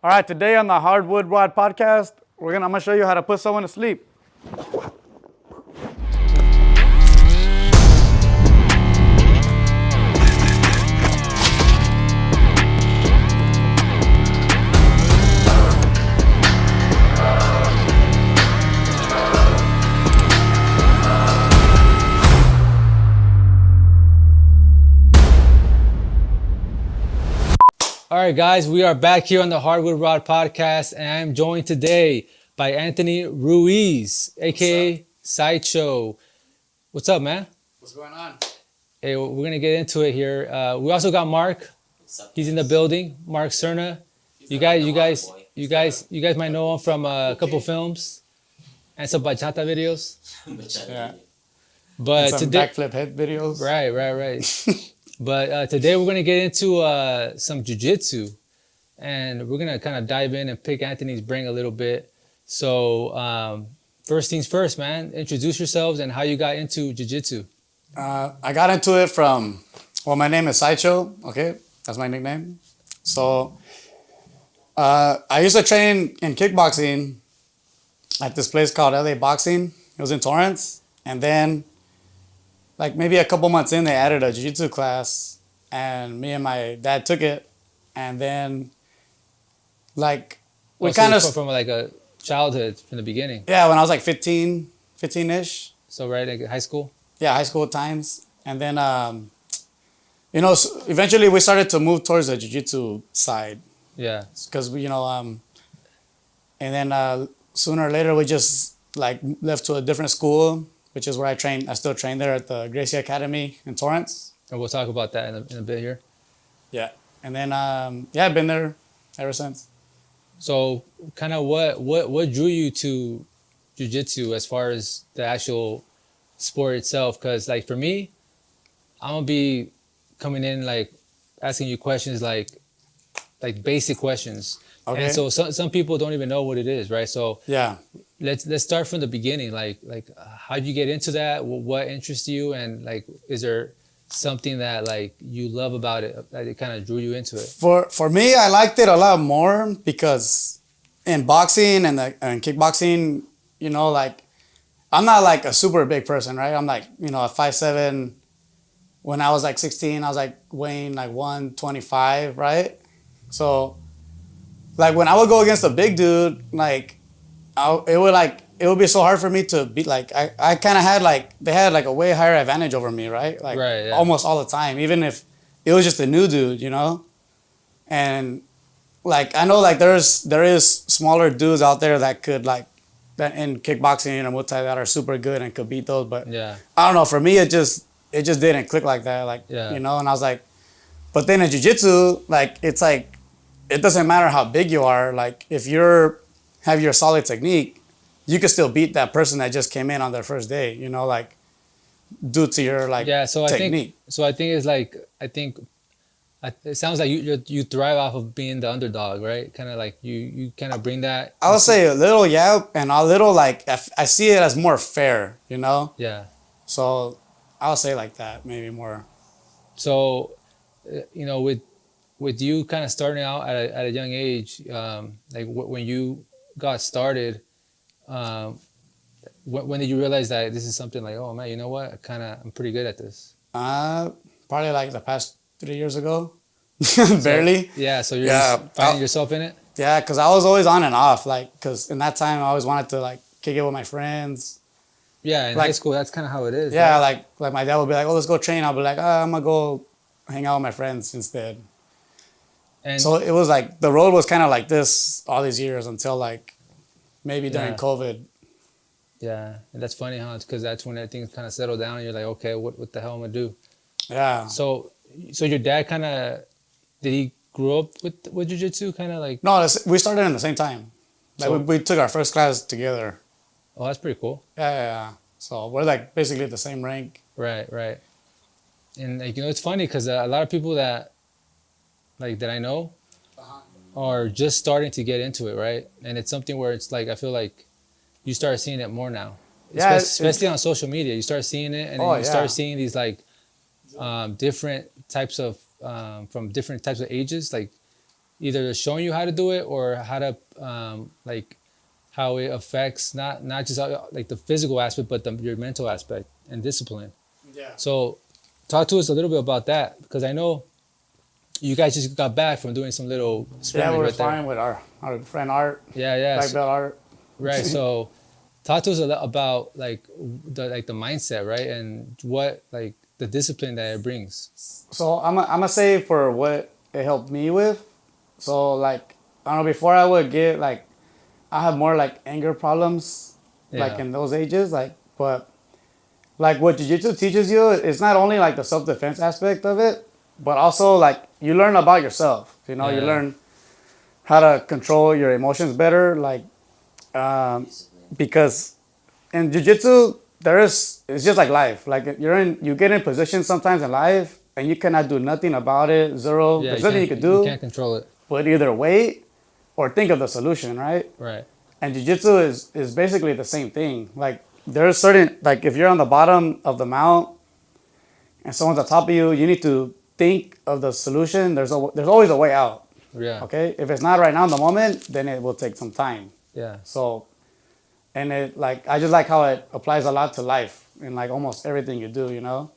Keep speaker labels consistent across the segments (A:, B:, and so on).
A: All right, today on the Hardwood Rod podcast, I'm gonna show you how to put someone to sleep.
B: All right, guys, we are back here on the Hardwood Rod podcast, and I'm joined today by Anthony Ruiz, aka Sideshow. What's up, man?
A: What's going on?
B: Hey, we're gonna get into it here. We also got Mark. He's in the building. Mark Cerna. You guys might know him from a couple films and some bachata videos.
A: Yeah.
B: But
A: Some
B: today,
A: backflip head videos.
B: right. But today we're gonna get into some jiu-jitsu, and we're gonna kind of dive in and pick Anthony's brain a little bit. So first things first, man. Introduce yourselves and how you got into jiu-jitsu.
A: I got into it my name is Sideshow, okay? That's my nickname. So I used to train in kickboxing at this place called LA Boxing. It was in Torrance. And then, like maybe a couple months in, they added a jiu-jitsu class. And me and my dad took it. And then, like, we kind of...
B: from like a childhood from the beginning.
A: Yeah, when I was like 15-ish.
B: So right, like high school?
A: Yeah, high school times. And then, eventually we started to move towards the jiu-jitsu side.
B: Yeah.
A: Because, and then sooner or later we just like left to a different school, which is where I train. I still train there at the Gracie Academy in Torrance.
B: And we'll talk about that in a bit here.
A: Yeah. And then, I've been there ever since.
B: So kind of what drew you to jiu-jitsu as far as the actual sport itself? Because like for me, I'm gonna be coming in like asking you questions like basic questions.
A: Okay.
B: And so some people don't even know what it is, right? So
A: Yeah.
B: let's start from the beginning. Like how'd you get into that? What interests you? And like, is there something that like you love about it that it kind of drew you into it?
A: For me, I liked it a lot more because in boxing and kickboxing, like I'm not like a super big person, right? I'm like, a 5'7". When I was like 16, I was like weighing like 125, right? So like when I would go against a big dude, like it would be so hard for me to beat. Like I kind of had like, they had like a way higher advantage over me, right? Like
B: Right, yeah.
A: almost all the time, even if it was just a new dude, And like I know like there is smaller dudes out there that could like that in kickboxing and Muay Thai that are super good and could beat those, but
B: Yeah.
A: I don't know. For me, it just didn't click like that, like
B: Yeah.
A: And I was like, but then in jiu-jitsu, like it's like it doesn't matter how big you are. Like if have your solid technique, you can still beat that person that just came in on their first day. Like due to your like
B: So
A: technique.
B: I think it sounds like you thrive off of being the underdog, right? Kind of like you kind of bring that.
A: I would say a little, yeah, and a little like I see it as more fair,
B: Yeah.
A: So I would say like that, maybe more.
B: So, with you kind of starting out at a young age, like when you got started, when did you realize that this is something like, oh man, you know what, I'm pretty good at this?
A: Probably like the past 3 years ago, barely.
B: So you're just finding yourself in it.
A: Yeah, because I was always on and off, like because in that time I always wanted to like kick it with my friends.
B: Yeah, in high school, that's kind of how it is.
A: Yeah,
B: right?
A: like my dad would be like, oh, let's go train. I'll be like, I'm gonna go hang out with my friends instead.
B: And
A: so it was like the road was kind of like this all these years until like maybe during COVID.
B: Yeah, and that's funny, huh? Because that's when everything kind of settled down and you're like, okay, what the hell am I gonna do?
A: Yeah.
B: So your dad did he grow up with jiu-jitsu kind of like?
A: No, we started in the same time. Like
B: So-
A: we took our first class together.
B: Oh, that's pretty cool.
A: Yeah. So we're like basically the same rank.
B: Right. And like, it's funny because a lot of people that I know are just starting to get into it, right? And it's something where it's like I feel like you start seeing it more now.
A: Yeah,
B: especially on social media, you start seeing it, and then you start seeing these like different types of from different types of ages. Like either showing you how to do it or how to like how it affects not just like the physical aspect, but your mental aspect and discipline.
A: Yeah.
B: So, talk to us a little bit about that because I know you guys just got back from doing some little
A: Yeah,
B: scrimmage
A: we were
B: right there.
A: fine with our friend Art,
B: Yeah, yeah.
A: black belt Art.
B: Right. So, talk to us a lot about like the mindset, right, and what like the discipline that it brings.
A: So I'm gonna say for what it helped me with. So like I don't know, before I would get like I have more like anger problems, like
B: Yeah.
A: in those ages, like but like what jiu-jitsu teaches you, it's not only like the self-defense aspect of it, but also like you learn about yourself. You know, you
B: Yeah.
A: learn how to control your emotions better, like um, because in jiu-jitsu it's just like life. Like you get in positions sometimes in life and you cannot do nothing about it. Zero.
B: Yeah.
A: There's
B: You
A: nothing you
B: can't
A: could
B: you
A: do
B: can't control it.
A: but either wait or think of the solution, right?
B: Right.
A: And jiu-jitsu is basically the same thing. Like there's certain like if you're on the bottom of the mount and someone's on top of you, you need to think of the solution. There's always a way out.
B: Yeah.
A: Okay? If it's not right now in the moment, then it will take some time.
B: Yeah.
A: So and it like I just like how it applies a lot to life in like almost everything you do, you know?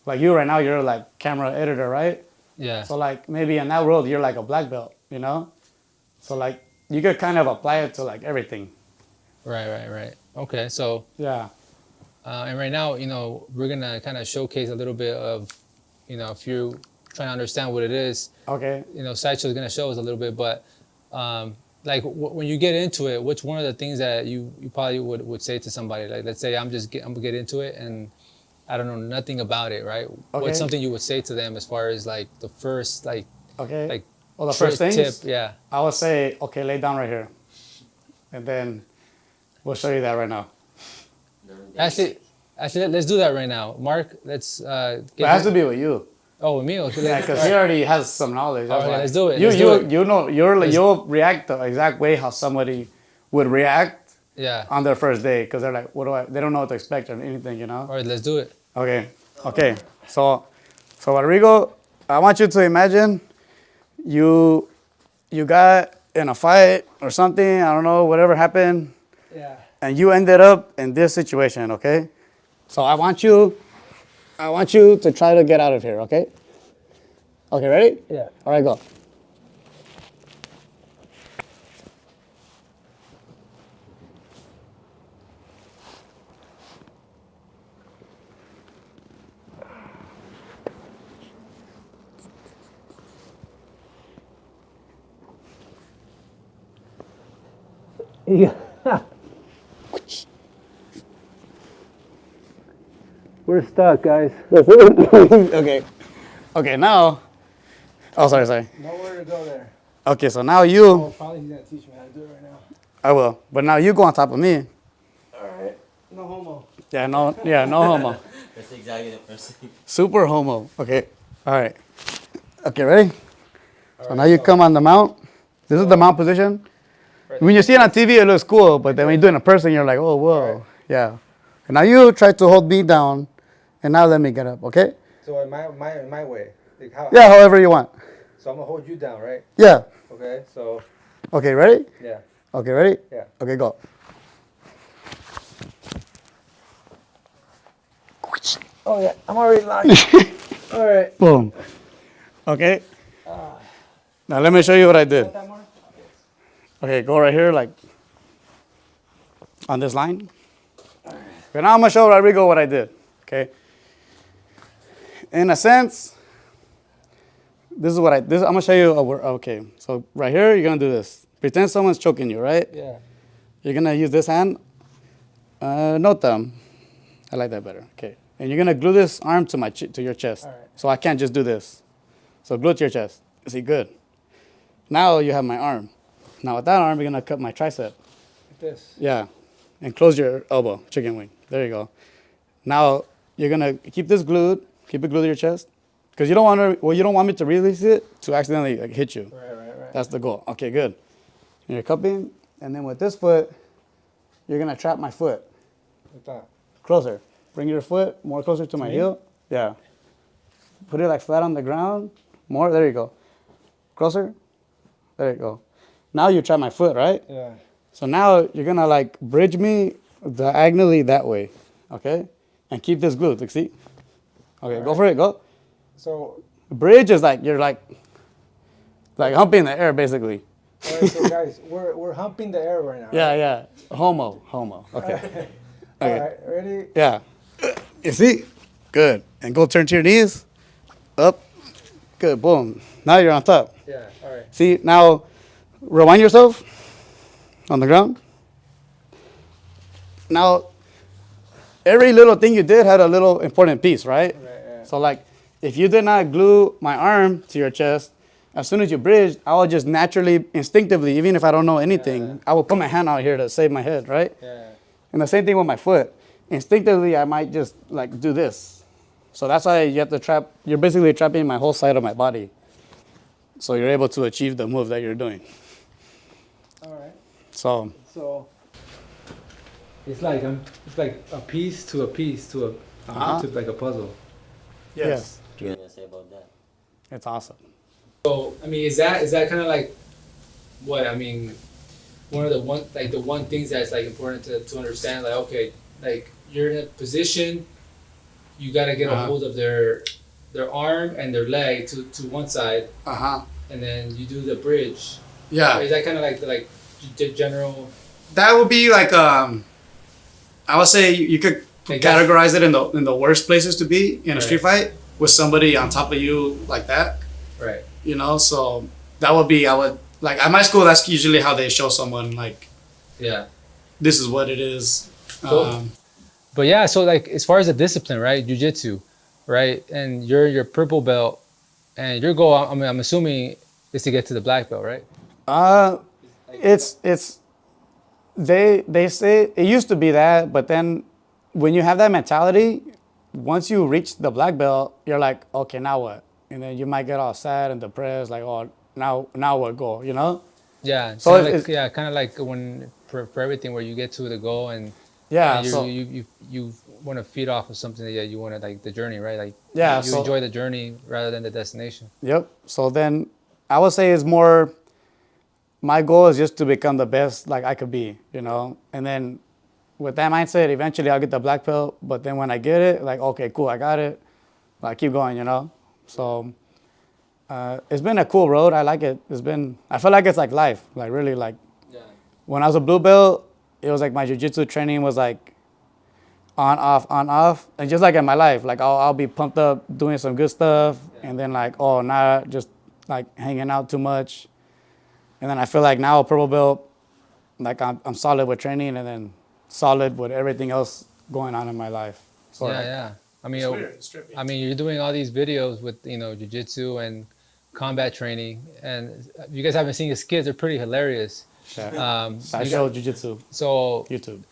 A: Like you right now you're like camera editor, right?
B: Yeah.
A: So like maybe in that world you're like a black belt, you know? So like you could kind of apply it to like everything.
B: Right. Right. Right. Okay. So,
A: Yeah.
B: and right now, we're gonna kind of showcase a little bit of, if you're trying to understand what it is,
A: Okay.
B: Sideshow's gonna show us a little bit, but like when you get into it, what's one of the things that you probably would say to somebody? Like, let's say I'm gonna get into it and I don't know nothing about it, right?
A: Okay.
B: What's something you would say to them as far as like the first
A: Okay.
B: like
A: Well, the first thing
B: tip? Yeah.
A: I would say, okay, lay down right here, and then we'll show you that right now.
B: Actually, let's do that right now. Mark, let's
A: But it has to be with you.
B: Oh, with me? Okay.
A: Yeah, because he already has some knowledge. That's
B: All right,
A: why.
B: let's do it.
A: You
B: Let's do it.
A: you know you'll react the exact way how somebody would react
B: Yeah.
A: on their first day because they're like, they don't know what to expect or anything, you know.
B: All right, let's do it.
A: Okay. Okay. So Rodrigo, I want you to imagine you got in a fight or something. I don't know, whatever happened.
B: Yeah.
A: And you ended up in this situation, okay? So I want you to try to get out of here, okay? Okay, ready?
B: Yeah.
A: All right, go.
B: Yeah. We're stuck, guys.
A: Okay. Okay, now. Oh, sorry.
B: Nowhere to go there.
A: Okay, so now you.
B: Probably he's gonna teach me how to do it right now.
A: I will. But now you go on top of me.
B: All right. No homo.
A: Yeah, no homo.
C: That's exactly the first thing.
A: Super homo. Okay. All right. Okay, ready? So now you come on the mount. This is the mount position. When you see it on TV, it looks cool, but then when you do it in person, you're like, oh, whoa.
B: Right.
A: Yeah. And now you try to hold me down, and now let me get up, okay?
D: So in my way, like how?
A: Yeah, however you want.
D: So I'm gonna hold you down, right?
A: Yeah.
D: Okay. So
A: Okay, ready?
D: yeah.
A: Okay, ready?
D: Yeah.
A: Okay, go.
D: Oh yeah, I'm already locked. All right.
A: Boom. Okay. Now let me show you what I did. Okay, go right here, like on this line. Okay, now I'm gonna show Rodrigo what I did. Okay. In a sense, this is what I'm gonna show you. Okay, so right here, you're gonna do this. Pretend someone's choking you, right?
B: Yeah.
A: You're gonna use this hand, no thumb. I like that better. Okay, and you're gonna glue this arm to your chest.
B: All right.
A: So I can't just do this. So glue it to your chest. See, good. Now you have my arm. Now with that arm, you're gonna cut my tricep.
B: Like this.
A: Yeah, and close your elbow, chicken wing. There you go. Now you're gonna keep this glued. Keep it glued to your chest, because you don't want me to release it to accidentally hit you.
B: Right.
A: That's the goal. Okay, good. And you're cupping, and then with this foot, you're gonna trap my foot.
B: Like that.
A: Closer. Bring your foot more closer to my heel. Yeah. Put it like flat on the ground. More. There you go. Closer. There you go. Now you trap my foot, right?
D: Yeah.
A: So now you're gonna like bridge me diagonally that way, okay? And keep this glute, like, see? Okay, go for it, go.
D: So,
A: Bridge is like, you're like humping the air, basically.
D: all right, so guys, we're humping the air right now.
A: Yeah, yeah. Homo. Okay.
D: Okay.
A: Okay.
D: All right, ready?
A: Yeah. You see? Good. And go turn to your knees. Up. Good. Boom. Now you're on top.
D: Yeah. All right.
A: See, now rewind yourself on the ground. Now, every little thing you did had a little important piece, right?
D: Right. Yeah.
A: So, like, if you did not glue my arm to your chest, as soon as you bridged, I would just naturally, instinctively, even if I don't know anything, I would put my hand out here to save my head, right?
D: Yeah.
A: And the same thing with my foot. Instinctively, I might just like do this. So that's why you have to trap. You're basically trapping my whole side of my body. So you're able to achieve the move that you're doing.
D: All right.
A: So
D: So,
B: It's like a piece to a piece to
A: Uh-huh.
B: to like a puzzle.
A: yes,
C: What you gonna say about that?
A: it's awesome.
B: So I mean, is that kind of like what I mean? One of the one things that's like important to understand. Like okay, like you're in a position, you got to get a
A: Uh-huh.
B: hold of their arm and their leg to one side,
A: Uh-huh.
B: and then you do the bridge.
A: Yeah.
B: Is that kind of like the general?
A: That would be like I would say you could
B: Like that's-
A: categorize it in the worst places to be in a
B: Right.
A: street fight with somebody on top of you like that.
B: Right.
A: You know, so that would be I would like at my school that's usually how they show someone like
B: Yeah.
A: this is what it is.
B: Cool. But yeah, so like as far as the discipline, right? Jiu-Jitsu, right? And you're your purple belt, and your goal, I mean, I'm assuming, is to get to the black belt, right?
A: It's they say it used to be that, but then when you have that mentality, once you reach the black belt, you're like, okay, now what? And then you might get all sad and depressed, like, oh, now what go? You know?
B: Yeah.
A: So
B: So
A: it's-
B: yeah, kind of like when for everything where you get to the goal and
A: Yeah.
B: and
A: So
B: you want to feed off of something that you want to like the journey, right? Like
A: Yeah,
B: you
A: so-
B: enjoy the journey rather than the destination.
A: yep. So then I would say it's more. My goal is just to become the best like I could be, you know, and then with that mindset, eventually I'll get the black belt. But then when I get it, like, okay, cool, I got it. Like, keep going, you know. So it's been a cool road. I like it. I feel like it's like life, like really like.
B: Yeah.
A: When I was a blue belt, it was like my jiu-jitsu training was like on, off. And just like in my life, like I'll be pumped up doing some good stuff. And then like, oh, now just like hanging out too much. And then I feel like now a purple belt, like I'm solid with training and then solid with everything else going on in my life. So
B: Yeah,
A: like,
B: yeah. I mean,
A: it's trippy.
B: I mean, you're doing all these videos with jiu-jitsu and combat training, and if you guys haven't seen his skits, they're pretty hilarious.
A: Yeah. I
B: you
A: show jiu-jitsu,
B: So
A: YouTube.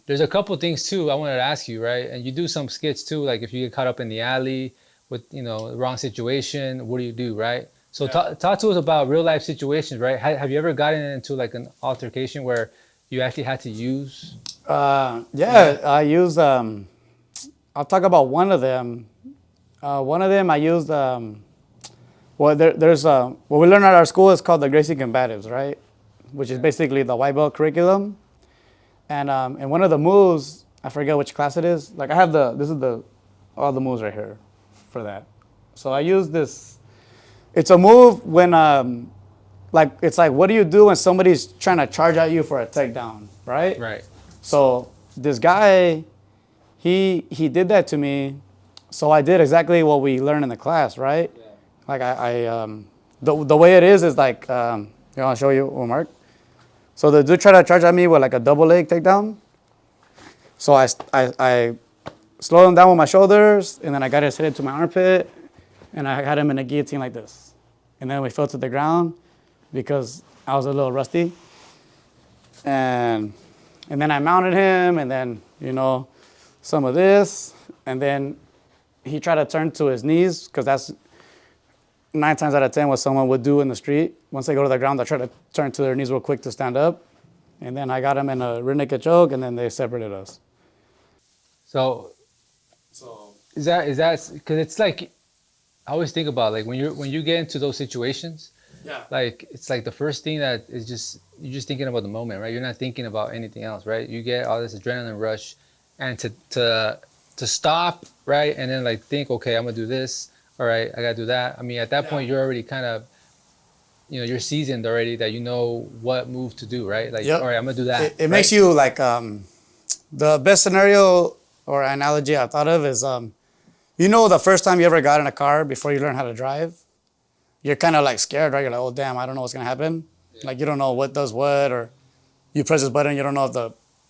B: there's a couple things too I wanted to ask you, right? And you do some skits too, like if you get caught up in the alley with the wrong situation, what do you do, right? So talk to us about real life situations, right? Have you ever gotten into like an altercation where you actually had to use?
A: I use. I'll talk about one of them. One of them I used. There's what we learn at our school is called the Gracie Combatives, right? Which is basically the white belt curriculum. And one of the moves, I forget which class it is. Like I have all the moves right here for that. So I use this. It's a move when it's like what do you do when somebody's trying to charge at you for a takedown, right?
B: Right.
A: So this guy, he did that to me. So I did exactly what we learned in the class, right? Yeah. Like the way it is like, I'll show you, Mark. So the dude tried to charge at me with like a double leg takedown. So I slowed him down with my shoulders, and then I got his head into my armpit, and I had him in a guillotine like this. And then we fell to the ground because I was a little rusty. And then I mounted him, and then, some of this. And then he tried to turn to his knees, because that's 9 times out of 10 what someone would do in the street. Once they go to the ground, they try to turn to their knees real quick to stand up. And then I got him in a rear naked choke, and then they separated us.
B: So is that because it's like I always think about like when you get into those situations,
A: Yeah.
B: like it's like the first thing that is just you're just thinking about the moment, right? You're not thinking about anything else, right? You get all this adrenaline rush, and to stop, right, and then like think, okay, I'm gonna do this. All right, I gotta do that. I mean, at that point, you're already kind of, you're seasoned already that you know what move to do, right? Like,
A: Yep.
B: all right, I'm gonna do that.
A: It makes you like the best scenario or analogy I thought of is the first time you ever got in a car before you learn how to drive, you're kind of like scared, right? You're like, oh damn, I don't know what's gonna happen. Yeah. Like you don't know what does what, or you press this button, you don't know if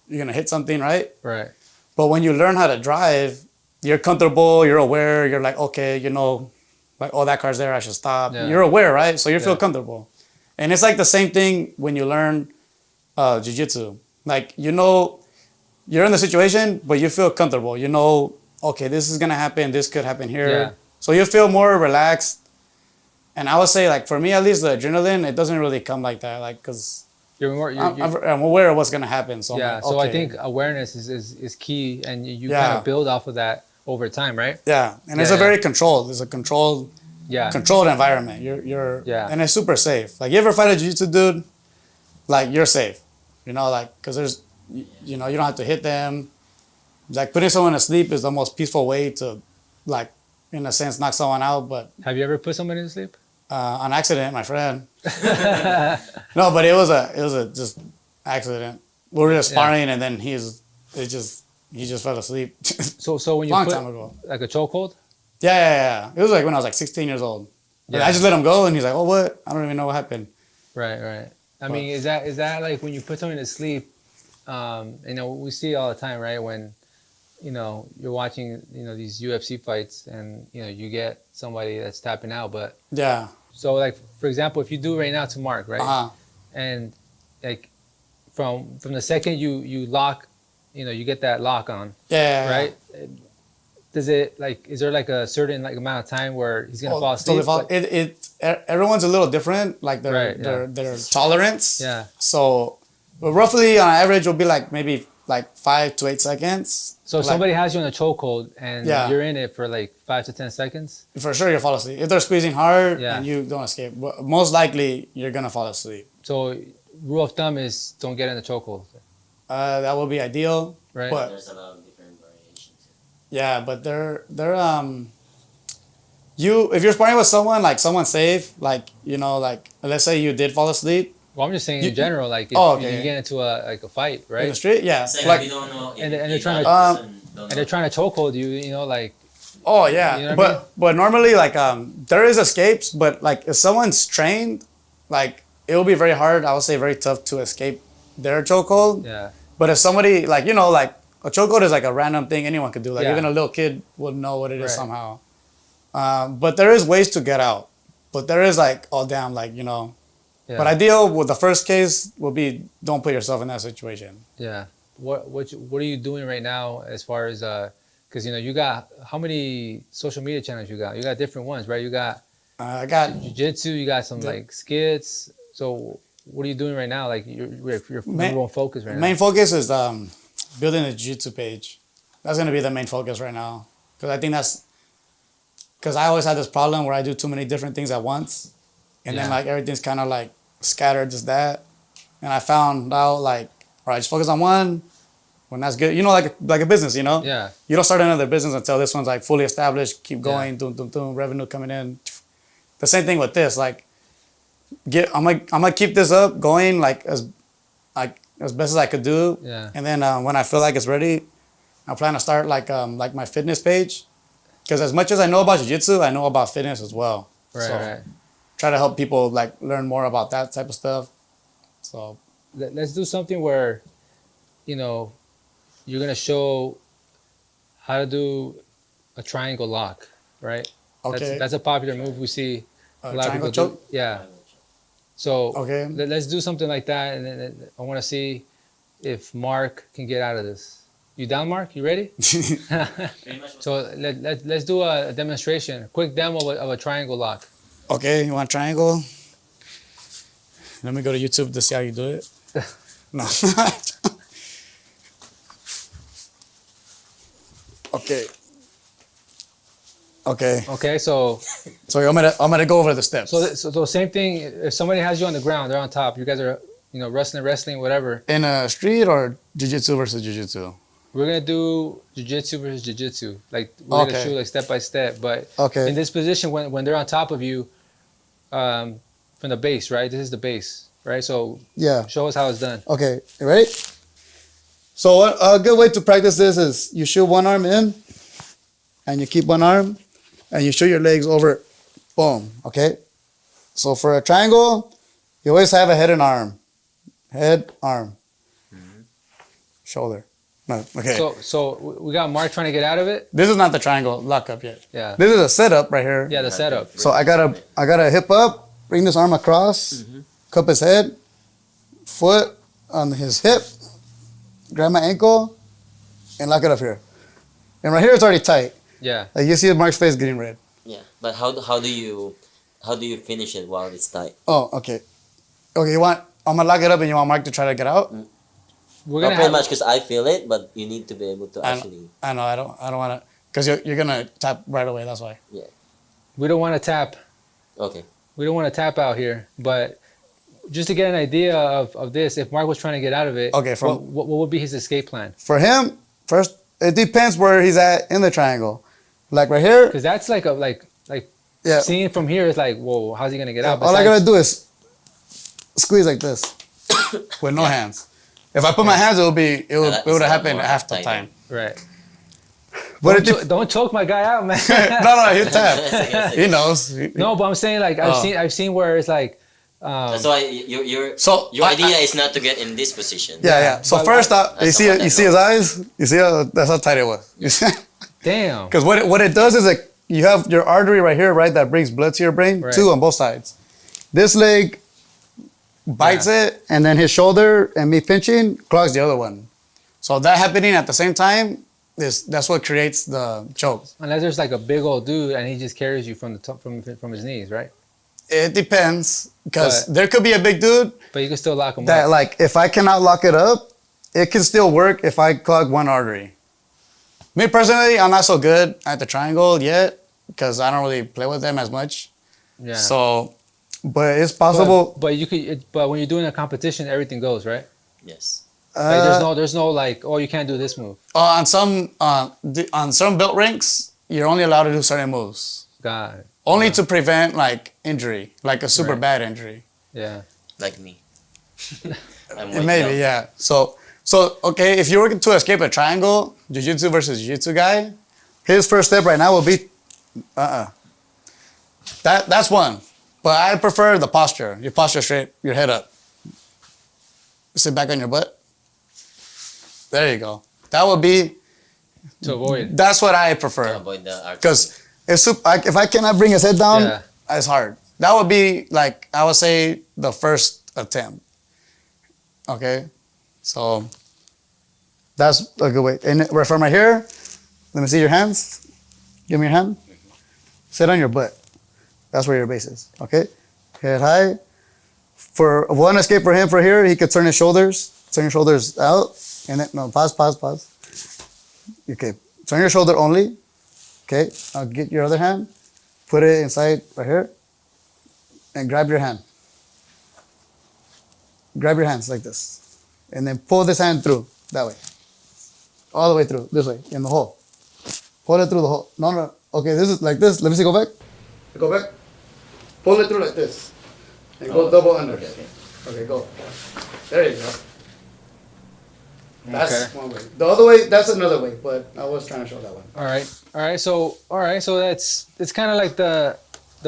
A: you're gonna hit something, right?
B: Right.
A: But when you learn how to drive, you're comfortable, you're aware, you're like, okay, like, oh, that car's there, I should stop.
B: Yeah.
A: You're aware, right? So you feel
B: Yeah.
A: comfortable. And it's like the same thing when you learn jiu-jitsu. Like, you're in the situation, but you feel comfortable. You know, okay, this is gonna happen, this could happen here.
B: Yeah.
A: So you feel more relaxed. And I would say, like, for me at least, the adrenaline, it doesn't really come like that. Like, because I'm aware of what's gonna happen. So
B: yeah.
A: I'm like,
B: So
A: okay.
B: I think awareness is key, and you
A: Yeah.
B: kind of build off of that over time, right?
A: Yeah, and it's
B: Yeah,
A: a
B: yeah.
A: very controlled. It's a controlled environment. You're
B: Yeah.
A: and it's super safe. Like you ever fight a jiu-jitsu dude, like you're safe, like because there's, you don't have to hit them. Like putting someone to sleep is the most peaceful way to, like, in a sense, knock someone out. But
B: Have you ever put somebody to sleep?
A: on accident, my friend. No, but it was a just accident. We were just sparring, and then he just fell asleep.
B: So when you
A: Long
B: put
A: time ago.
B: like a chokehold,
A: Yeah. It was like when I was like 16 years old. Yeah. I just let him go, and he's like, "Oh, what? I don't even know what happened."
B: right. I mean, is that like when you put somebody to sleep? We see it all the time, right? When you're watching these UFC fights, and you get somebody that's tapping out, but
A: Yeah.
B: so like for example, if you do right now to Mark, right,
A: Uh-huh.
B: and like from the second you lock, you get that lock on,
A: Yeah.
B: right? Does it is there like a certain like amount of time where he's gonna fall asleep?
A: Everyone's a little different, like their tolerance.
B: Yeah.
A: So, but roughly on average, will be like maybe like 5 to 8 seconds.
B: So if somebody has you in a chokehold and
A: Yeah.
B: you're in it for like 5 to 10 seconds.
A: For sure, you'll fall asleep. If they're squeezing hard
B: Yeah.
A: and you don't escape, most likely you're gonna fall asleep.
B: So rule of thumb is don't get in the chokehold,
A: That would be ideal.
B: right?
A: But
C: There's a lot of different variations.
A: yeah, but if you're sparring with someone, like someone safe, like like let's say you did fall asleep
B: Well, I'm just saying in general, like if
A: okay.
B: you get into a fight,
A: in
B: right?
A: the street, yeah,
C: It's like,
A: like
C: we don't know if
B: and they're
C: if
B: trying
C: that
B: to-
C: person don't
B: And they're
C: know.
B: trying to chokehold you, like
A: oh yeah,
B: You know what I
A: but normally like there is escapes, but like if someone's trained, like it will be very hard. I would say very tough to escape their chokehold.
B: yeah,
A: But if somebody like like a chokehold is like a random thing anyone could do. Like
B: Yeah.
A: even a little kid would know what it is
B: Right.
A: somehow. But there is ways to get out. But there is like, oh damn, like
B: yeah.
A: But ideal with the first case would be don't put yourself in that situation.
B: Yeah. What are you doing right now as far as because you got how many social media channels you got? You got different ones, right? You got
A: I got
B: jiu-jitsu, you got some like skits. So what are you doing right now? Like your number one focus right now?
A: main focus is building a jiu-jitsu page. That's gonna be the main focus right now, because I think because I always had this problem where I do too many different things at once, and then
B: Yeah.
A: like everything's kind of like scattered, just that. And I found out like, all right, just focus on one. When that's good, like a business,
B: Yeah.
A: You don't start another business until this one's like fully established. Keep going, revenue coming in. The same thing with this, like, I'm gonna keep this up going like as best as I could do.
B: Yeah.
A: And then when I feel like it's ready, I plan to start like my fitness page, because as much as I know about jiu-jitsu, I know about fitness as well.
B: Right,
A: So
B: right.
A: try to help people like learn more about that type of stuff. So
B: Let's do something where, you're gonna show how to do a triangle lock, right?
A: okay,
B: That's a popular move we see a lot of
A: triangle
B: people do.
A: choke.
B: Yeah. So
A: Okay.
B: let's do something like that, and then I want to see if Mark can get out of this. You down, Mark? You ready?
C: Pretty much
B: So let's do a demonstration, a quick demo of a triangle lock.
A: Okay, you want triangle? Let me go to YouTube to see how you do it. No. Okay. Okay.
B: Okay, so
A: I'm gonna go over the steps.
B: so same thing. If somebody has you on the ground, they're on top. You guys are wrestling, whatever.
A: In a street or jiu-jitsu versus jiu-jitsu?
B: We're gonna do jiu-jitsu versus jiu-jitsu. Like we're gonna
A: Okay.
B: shoot like step by step. But
A: Okay.
B: in this position, when they're on top of you, from the base, right? This is the base, right? So
A: Yeah.
B: show us how it's done.
A: Okay. You ready? So a good way to practice this is you shoot one arm in, and you keep one arm, and you shoot your legs over. Boom. Okay. So for a triangle, you always have a head and arm. Head, arm, shoulder. No. Okay.
B: So we got Mark trying to get out of it.
A: This is not the triangle lockup yet.
B: Yeah.
A: This is a setup right here.
B: Yeah, the setup.
A: So I gotta hip up, bring this arm across, cup his head, foot on his hip, grab my ankle, and lock it up here. And right here it's already tight.
B: Yeah.
A: Like you see Mark's face getting red.
C: Yeah, but how do you finish it while it's tight?
A: Oh, okay. Okay, I'm gonna lock it up and you want Mark to try to get out?
B: We're
C: Not
B: gonna
C: pretty
B: have,
C: much because I feel it, but you need to be able to actually.
A: I know, I don't wanna, cause you're gonna tap right away, that's why.
B: we don't want to tap.
C: Okay.
B: We don't want to tap out here, but just to get an idea of this, if Mark was trying to get out of it,
A: Okay,
B: what would be his escape plan?
A: For him, first, it depends where he's at in the triangle. Like right here,
B: Because that's like
A: yeah.
B: seeing from here is like, whoa, how's he gonna get out?
A: All I
B: Besides-
A: gotta do is squeeze like this with no hands. If I put my hands, it would have happened half the time.
B: Right.
A: But
B: Don't choke my guy out, man.
A: no, he'll tap. He knows.
B: No, but I'm saying like I've seen where it's like.
C: That's why your
A: So
C: idea is not to get in this position.
A: Yeah. So
B: But
A: first up, you
C: That's
A: see
C: the one that
A: his eyes. You see that's how tight it was.
B: Damn.
A: Because what it does is like you have your artery right here, right, that brings blood to your brain.
B: Right.
A: Two on both sides. This leg bites it, and then his shoulder and me pinching clogs the other one. So that happening at the same time that's what creates the choke.
B: Unless there's like a big old dude and he just carries you from the top from his knees, right?
A: It depends because
B: But-
A: there could be a big dude
B: But you can still lock him
A: that
B: up.
A: like if I cannot lock it up, it can still work if I clog one artery. Me personally, I'm not so good at the triangle yet because I don't really play with them as much.
B: Yeah.
A: So, but it's possible.
B: But you could. But when you're doing a competition, everything goes right.
C: Yes.
B: Like, there's no like, oh, you can't do this move.
A: On some belt ranks, you're only allowed to do certain moves,
B: God.
A: only to prevent like injury, like a super
B: Right.
A: bad injury.
B: Yeah.
C: Like me. I'm
A: And maybe, yeah. So okay, if you were to escape a triangle, jiu-jitsu versus jiu-jitsu guy, his first step right now will be, That's one. But I prefer the posture. Your posture straight, your head up. Sit back on your butt. There you go. That would be,
B: To avoid.
A: that's what I
C: To
A: prefer.
C: avoid the artery.
A: Because if I cannot bring his head down,
B: Yeah.
A: it's hard. That would be like, I would say the first attempt. Okay? So that's a good way. And from right here, let me see your hands. Give me your hand. Sit on your butt. That's where your base is. Okay? Head high. For one escape for him for here, he could turn your shoulders out. And then, no, pause. Okay, turn your shoulder only. Okay, now get your other hand, put it inside right here, and grab your hand. Grab your hands like this. And then pull this hand through, that way. All the way through, this way, in the hole. Pull it through the hole. No. Okay, this is like this. Let me see, go back. Go back. Pull it through like this. And go double under. Okay, go. There you go. That's one way. The other way, that's another way, but I was trying to show that one.
B: All right. So that's it's kind of like the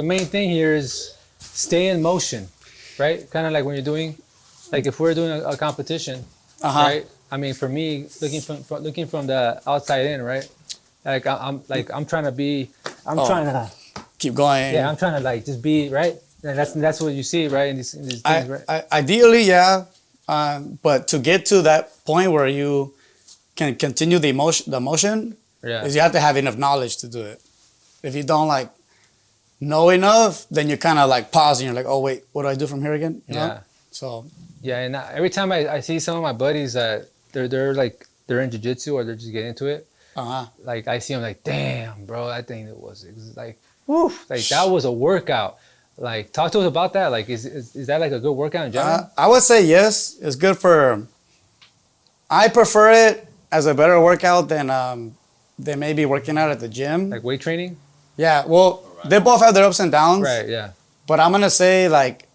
B: main thing here is stay in motion, right? Kind of like when you're doing, like if we're doing a competition, right? I mean, for me, looking from the outside in, right? Like I'm trying to
A: Keep going.
B: yeah, I'm trying to like just be right. And that's what you see, right? In these things, right?
A: Ideally, yeah. But to get to that point where you can continue the motion,
B: Yeah.
A: is you have to have enough knowledge to do it. If you don't like know enough, then you kind of like pause and you're like, oh wait, what do I do from here again? You know?
B: Yeah.
A: So
B: Yeah, and every time I see some of my buddies that they're in jiu-jitsu or they're just getting into it, Like I see him like, damn, bro, that thing was like, woof, like that was a workout. Like, talk to us about that. Like, is that like a good workout in general?
A: I would say yes. It's good for. I prefer it as a better workout than maybe working out at the gym.
B: Like weight training?
A: Yeah, well, they both have their ups and downs.
B: Right. Yeah.
A: But I'm gonna say like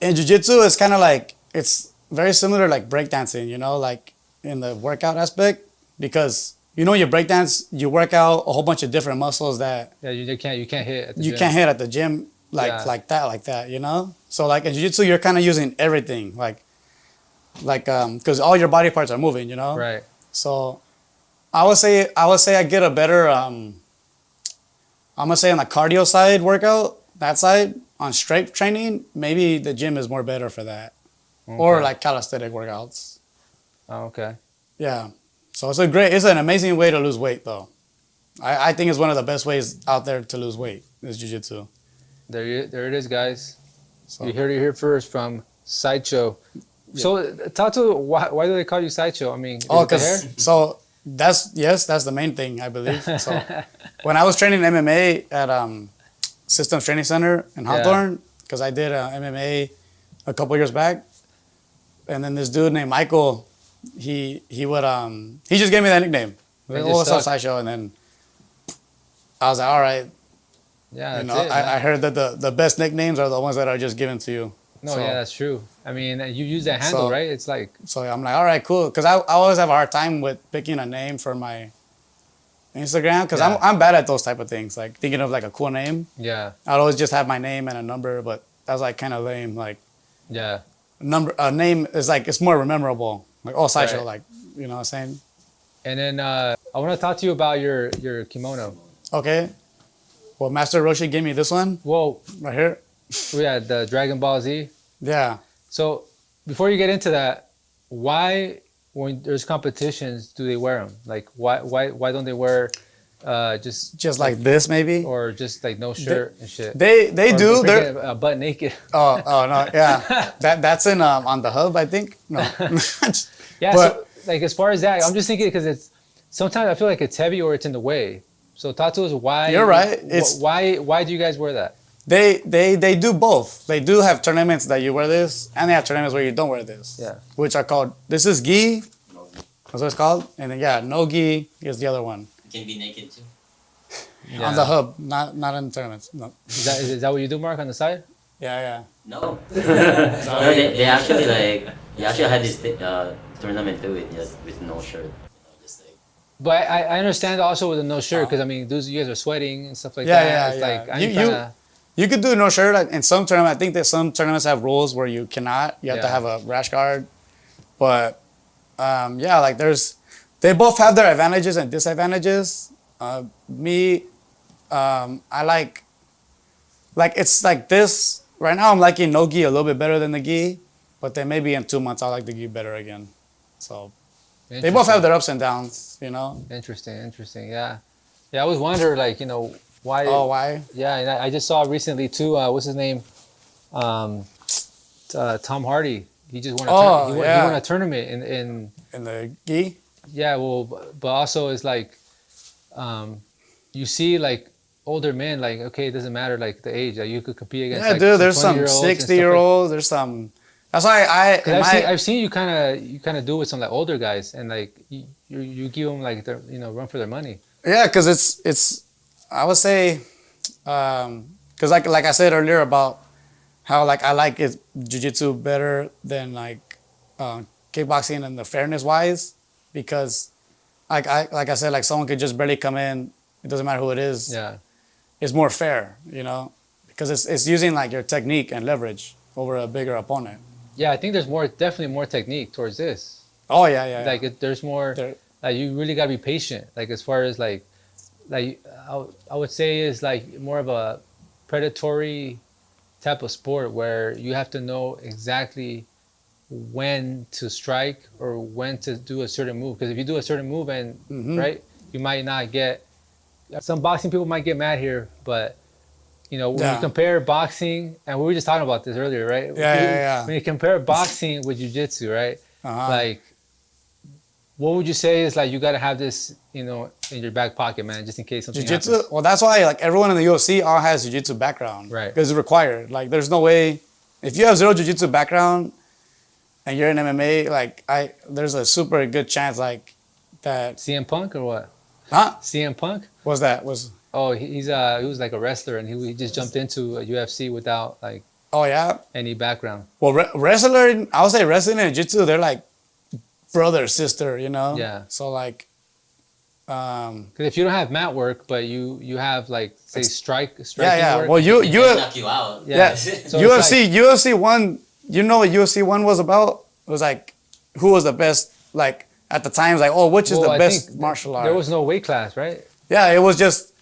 A: in jiu-jitsu, it's kind of like it's very similar like breakdancing. You know, like in the workout aspect, because you know you breakdance, you work out a whole bunch of different muscles that
B: Yeah. You can't hit at the
A: you
B: gym.
A: can't hit at the gym
B: Yeah.
A: like that. You know, so like in jiu-jitsu, you're kind of using everything like because all your body parts are moving. You know.
B: Right.
A: So I would say I get a better I'm gonna say on the cardio side workout, that side, on strength training, maybe the gym is more better for that. Or
B: Okay.
A: like calisthenic workouts.
B: Oh, okay.
A: Yeah. So it's an amazing way to lose weight though. I think it's one of the best ways out there to lose weight is jiu-jitsu.
B: There it is, guys.
A: So
B: You heard it here first from Sideshow. So talk to why do they call you Sideshow? I mean, is it the hair?
A: so that's the main thing I believe. So when I was training MMA at Systems Training Center in Hawthorne, because I did MMA a couple years back, and then this dude named Michael, he just gave me that nickname. Like,
B: It
A: oh, what's up,
B: just stuck.
A: Sideshow? And then I was like, all right,
B: Yeah,
A: you
B: that's
A: know,
B: it.
A: I heard that the best nicknames are the ones that are just given to you.
B: No,
A: So-
B: yeah, that's true. I mean, you use that handle,
A: So-
B: right? It's like,
A: So I'm like, all right, cool. Because I always have a hard time with picking a name for my Instagram because
B: Yeah.
A: I'm bad at those type of things. Like thinking of like a cool name.
B: yeah,
A: I'd always just have my name and a number, but that's like kind of lame. Like
B: yeah.
A: a name is like, it's more memorable. Like, oh, Sideshow,
B: Right.
A: like, you know what I'm saying?
B: And then I want to talk to you about your kimono.
A: Okay. Well, Master Roshi gave me this one
B: Well,
A: right here.
B: we had the Dragon Ball Z.
A: Yeah.
B: So before you get into that, why when there's competitions do they wear them? Like why don't they wear just
A: Like this, maybe.
B: or just like no shirt and shit?
A: They
B: Or
A: do. They're,
B: freaking, butt naked.
A: oh, no. Yeah. That's in, on the hub, I think. No.
B: Yeah.
A: But-
B: So like as far as that, I'm just thinking because it's sometimes I feel like it's heavy or it's in the way. So talk to us why.
A: You're right.
B: Why do you guys wear that?
A: They do both. They do have tournaments that you wear this, and they have tournaments where you don't wear this.
B: Yeah.
A: Which are called, this is gi. That's what it's called. And then, no gi is the other one.
C: You can be naked too.
B: Yeah.
A: On the hub, not in the tournaments. No.
B: Is that what you do, Mark, on the side?
A: Yeah.
C: No. No, they actually like you actually had this tournament too with no shirt. Just like
B: But I understand also with the no shirt because I mean, you guys are sweating and stuff like that.
A: Yeah,
B: It's
A: yeah.
B: like I'm
A: You-
B: tryna-
A: You could do no shirt in some tournaments. I think that some tournaments have rules where you cannot. You have to
B: Yeah.
A: have a rash guard. But like they both have their advantages and disadvantages. I like it's like this. Right now I'm liking no gi a little bit better than the gi, but then maybe in 2 months I'll like the gi better again. So they both have their ups and downs, you know.
B: Interesting. Yeah. I always wonder, like, why.
A: Oh, why?
B: Yeah, and I just saw recently too. What's his name? Tom Hardy. He just won a he won a tournament in
A: In the gi?
B: yeah. Well, but also it's like, you see like older men, like, okay, it doesn't matter like the age, like you could compete against.
A: Yeah,
B: like,
A: dude. There's some
B: 20-year-olds and stuff like-
A: 60-year-olds. There's some. That's why
B: I've seen you kind of do it with some like older guys, and like you give them like their run for their money.
A: Yeah, because it's I would say, because like I said earlier about how like I like it jiu-jitsu better than like kickboxing and the fairness wise, because like I said, like someone could just barely come in. It doesn't matter who it is.
B: Yeah,
A: It's more fair, because it's using like your technique and leverage over a bigger opponent.
B: yeah. I think there's definitely more technique towards this.
A: Oh yeah.
B: Like there's more.
A: There-
B: Like you really gotta be patient. Like as far as like I would say is like more of a predatory type of sport where you have to know exactly when to strike or when to do a certain move. Because if you do a certain move and right, you might not get. Some boxing people might get mad here, but when you compare boxing, and we were just talking about this earlier, right?
A: Yeah.
B: When you compare boxing with jiu-jitsu, right?
A: Uh-huh.
B: Like what would you say is like you got to have this, you know, in your back pocket, man, just in case something
A: Jiu-Jitsu.
B: happens?
A: Well, that's why like everyone in the UFC all has jiu-jitsu background,
B: Right.
A: Because it's required. Like, there's no way if you have zero jiu-jitsu background and you're in MMA, like there's a super good chance like that.
B: CM Punk or what?
A: Huh?
B: CM Punk?
A: What's that? Was
B: Oh, he was like a wrestler, and he just jumped into a UFC without like
A: oh yeah.
B: any background.
A: Well, wrestler, I would say wrestling and jiu-jitsu, they're like brother, sister, you know?
B: Yeah.
A: So like,
B: Because if you don't have mat work, but you have like say striking
A: yeah.
B: work.
A: Well,
C: They can knock you out.
A: yeah.
B: So
A: UFC one. You know what UFC one was about? It was like, who was the best? Like at the time, it was like, oh, which is the
B: I
A: best
B: think
A: martial art?
B: There was no weight class, right?
A: Yeah, it was just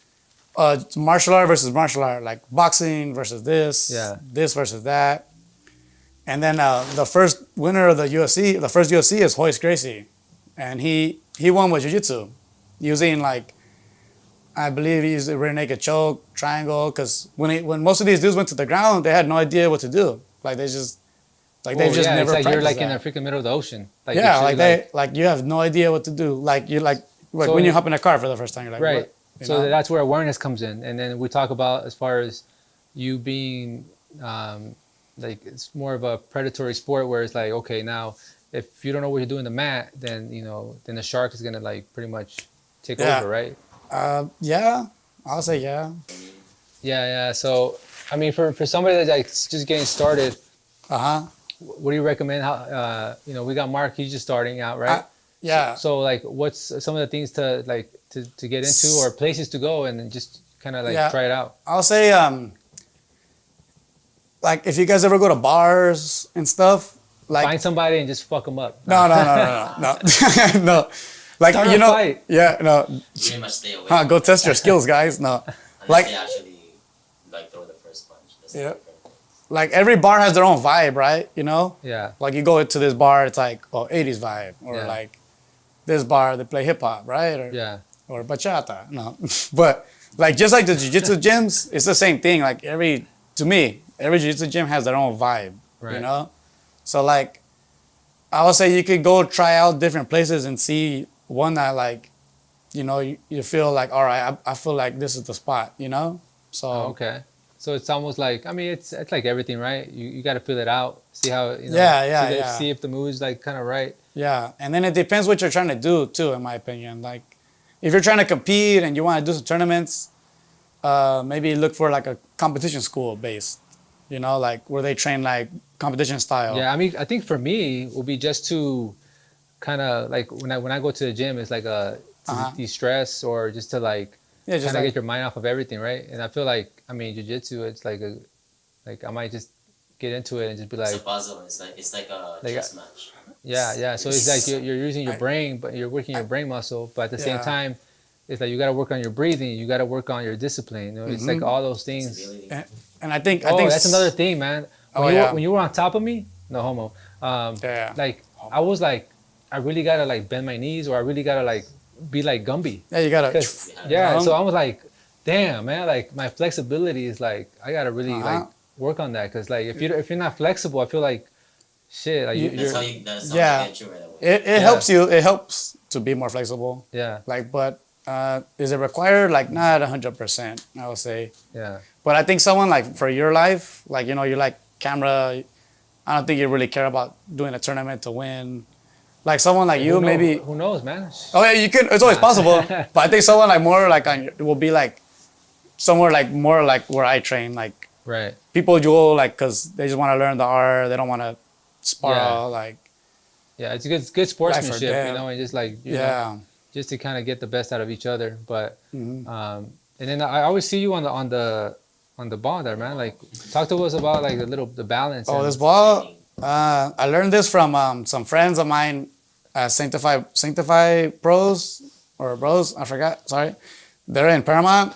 A: martial art versus martial art, like boxing versus this,
B: Yeah.
A: this versus that. And then the first winner of the UFC, the first UFC is Royce Gracie, and he won with jiu-jitsu, using like, I believe he used a rear naked choke, triangle, because when most of these dudes went to the ground, they had no idea what to do. Like they just
B: Well,
A: they've just
B: yeah,
A: never
B: it's like you're
A: practiced
B: like in
A: that.
B: the freaking middle of the ocean. Like
A: Yeah,
B: it's
A: like
B: really,
A: like you have no idea what to do. Like you like
B: So-
A: when you hop in a car for the first time, you're like,
B: right.
A: what? You
B: So
A: know?
B: that's where awareness comes in, and then we talk about as far as you being like it's more of a predatory sport where it's like, okay, now if you don't know what you're doing the mat, then you know then the shark is gonna like pretty much take
A: Yeah.
B: over, right?
A: Yeah, I'll say yeah.
B: Yeah. So I mean, for somebody that's like just getting started, what do you recommend? How you know we got Mark, he's just starting out, right?
A: Yeah.
B: So like, what's some of the things to like to get into or places to go and then just kind of like
A: Yeah.
B: try it out?
A: I'll say like if you guys ever go to bars and stuff, like
B: Find somebody and just fuck them up.
A: no, no. Like
B: Start
A: you
B: a
A: know,
B: fight.
A: yeah, no.
C: Pretty much stay away.
A: Go test your skills, guys. No,
C: Unless
A: like
C: they actually like throw the first punch. That's
A: Yeah.
C: different.
A: like every bar has their own vibe, right? You know,
B: Yeah.
A: like you go to this bar, it's like 80s vibe, or
B: Yeah.
A: like this bar they play hip hop, right? Or
B: Yeah.
A: or bachata. No, but like just like the jiu-jitsu gyms, it's the same thing. Like to me, every jiu-jitsu gym has their own vibe.
B: Right.
A: You know, so like I would say you could go try out different places and see one that like, you know, you feel like all right, I feel like this is the spot. You know, so
B: Oh, okay. So it's almost like, I mean, it's like everything, right? You got to feel it out, see how, you know,
A: Yeah.
B: see if the move's like kind of right.
A: yeah, and then it depends what you're trying to do too, in my opinion. Like if you're trying to compete and you want to do some tournaments, maybe look for like a competition school based. You know, like where they train like competition style.
B: Yeah, I mean, I think for me, it would be just to kind of like when I go to the gym, it's like to de-stress or just to like
A: Yeah, just
B: kind of
A: like,
B: get your mind off of everything, right? And I feel like, I mean, jiu-jitsu, it's like I might just get into it and just be
C: It's a
B: like,
C: puzzle. It's like a
B: Like,
C: chess match.
B: yeah. So it's like you're using your brain, but you're working your brain muscle. But at the same
A: Yeah.
B: time, it's like you got to work on your breathing. You got to work on your discipline. You know, it's like all those things.
C: Flexibility.
A: and I think
B: That's another thing, man.
A: Oh,
B: When,
A: yeah.
B: when you were on top of me, no homo.
A: Yeah.
B: Like I was like, I really gotta like bend my knees, or I really gotta like be like Gumby.
A: Yeah, you gotta.
B: 'Cause- yeah.
A: Uh-huh.
B: So I was like, damn, man. Like my flexibility is like I gotta really like work on that. Cause like if you're not flexible, I feel like shit. Like
C: That's how
B: you're
C: that's how
A: Yeah.
C: you get you right away.
A: It helps you. It helps to be more flexible.
B: yeah,
A: Like, but is it required? Like, not 100%. I would say.
B: yeah.
A: But I think someone like for your life, like you know, you like camera. I don't think you really care about doing a tournament to win. Like someone like you,
B: Who know-
A: maybe.
B: Who knows, man?
A: Oh yeah, you can. It's always possible. But I think someone like more like it will be like somewhere like more like where I train. Like
B: Right.
A: people go like because they just want to learn the art. They don't want to spar.
B: Yeah.
A: Like
B: Yeah, it's good sportsmanship, you
A: them.
B: know, and just like you know,
A: yeah.
B: just to kind of get the best out of each other. But
A: Mhm.
B: and then I always see you on the ball there, man. Like talk to us about like the balance.
A: Oh,
B: and-
A: this ball. I learned this from some friends of mine, Sanctify Pros or Bros. I forgot. Sorry, they're in Paramount.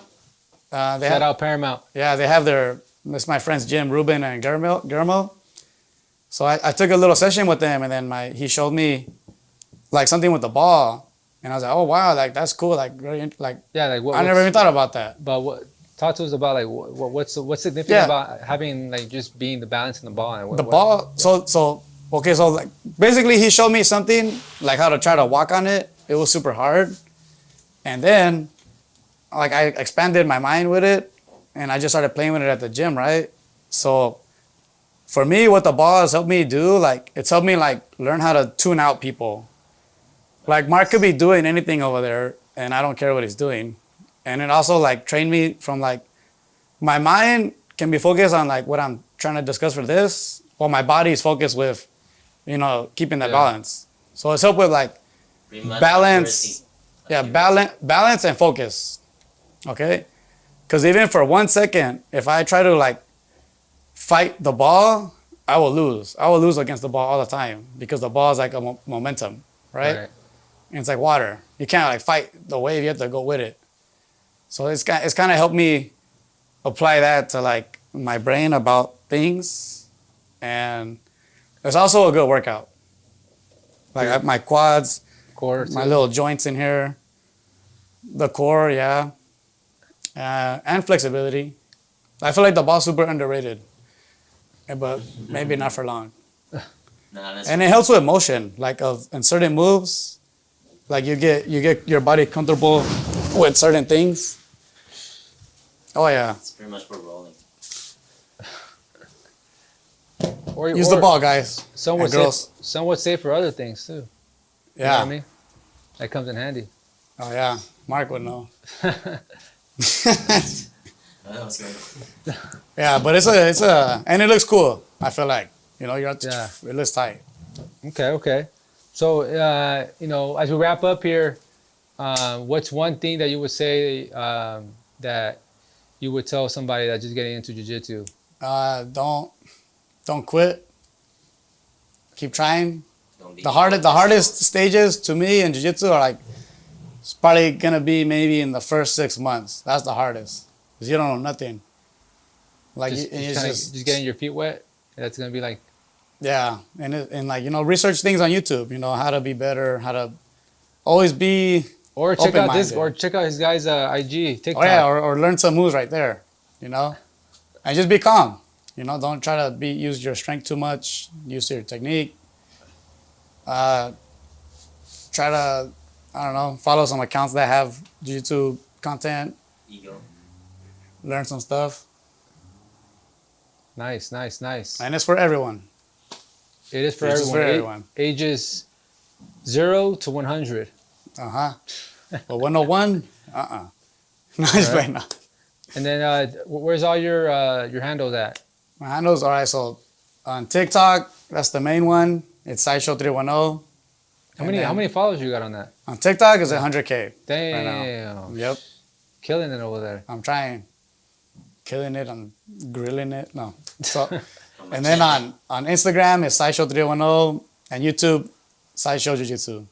A: They
B: Shout
A: have,
B: out Paramount.
A: yeah, they have their. This my friends Jim, Ruben, and Guillermo. So I took a little session with them, and then he showed me like something with the ball, and I was like, oh wow, like that's cool, like very like
B: Yeah, like what?
A: I never even thought about that.
B: But what? Talk to us about like what's significant
A: Yeah.
B: about having like just being the balance in the ball. And
A: The ball. So okay, so like basically he showed me something like how to try to walk on it. It was super hard. And then like I expanded my mind with it and I just started playing with it at the gym, right? So for me, what the ball has helped me do, like it's helped me like learn how to tune out people. Like Mark could be doing anything over there and I don't care what he's doing. And it also like trained me from like my mind can be focused on like what I'm trying to discuss for this, while my body is focused with, keeping that balance. So it's helped with like balance. Yeah, balance and focus. Okay? Because even for 1 second, if I try to like fight the ball, I will lose. I will lose against the ball all the time because the ball is like a momentum, right? And it's like water. You can't like fight the wave. You have to go with it. So it's kind of helped me apply that to like my brain about things, and it's also a good workout. Like my quads,
B: Core,
A: my little joints in here, the core, yeah, and flexibility. I feel like the ball's super underrated, but maybe not for long. And it helps with motion, like in certain moves, like you get your body comfortable with certain things. Oh yeah.
C: It's pretty much for rolling.
A: Use the ball, guys.
B: Some would say for other things too.
A: Yeah.
B: You know what I mean? That comes in handy.
A: Oh yeah. Mark would know. Yeah, but it's a and it looks cool. I feel like it looks tight.
B: Okay. So as we wrap up here, what's one thing that you would say that you would tell somebody that's just getting into jiu-jitsu?
A: Don't quit. Keep trying. The hardest stages to me in jiu-jitsu are like it's probably gonna be maybe in the first 6 months. That's the hardest because you don't know nothing. Like
B: just getting your feet wet. That's gonna be like.
A: Yeah, and like research things on YouTube. How to be better, how to always be.
B: Or check out his guy's IG TikTok.
A: Oh yeah, or learn some moves right there. And just be calm. Don't try to use your strength too much. Use your technique. Try to, I don't know, follow some accounts that have jiu-jitsu content.
C: Ego.
A: Learn some stuff.
B: Nice.
A: And it's for everyone.
B: It is for everyone. Ages 0 to 100.
A: But 101, No, just right now.
B: And then where's all your handles at?
A: My handles, all right, so on TikTok, that's the main one. It's Sideshow310.
B: How many followers you got on that?
A: On TikTok, it's 100K.
B: Damn.
A: Right now. Yep.
B: Killing it over there.
A: I'm trying. Killing it. I'm grilling it. No. So, and then on Instagram, it's Sideshow310. And YouTube, Sideshow Jiu-Jitsu.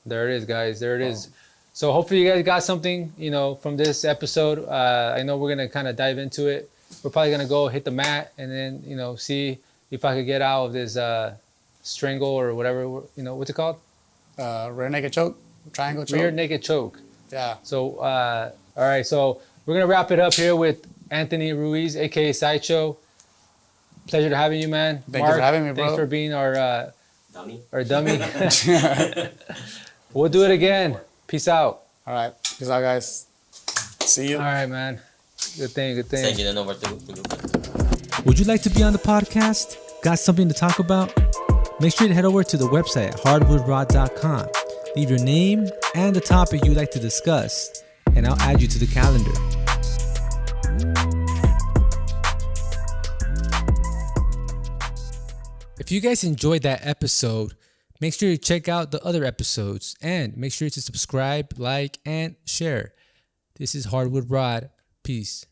B: There it is, guys. There it is. So hopefully you guys got something, from this episode. I know we're going to kind of dive into it. We're probably going to go hit the mat and then, see if I could get out of this strangle or whatever, what's it called?
A: Rear naked choke? Triangle choke?
B: Rear naked choke.
A: Yeah.
B: So, all right. So we're going to wrap it up here with Anthony Ruiz, a.k.a. Sideshow. Pleasure to having you, man.
A: Thank you for having me, bro.
B: Thanks for being our dummy.
C: Dummy.
B: We'll do it again. Peace out.
A: All right. Peace out, guys. See you.
B: All right, man. Good thing.
C: Thank you. Over to
E: Would you like to be on the podcast? Got something to talk about? Make sure to head over to the website at hardwoodrod.com. Leave your name and the topic you'd like to discuss, and I'll add you to the calendar. If you guys enjoyed that episode, make sure you check out the other episodes and make sure to subscribe, like, and share. This is Hardwood Rod. Peace.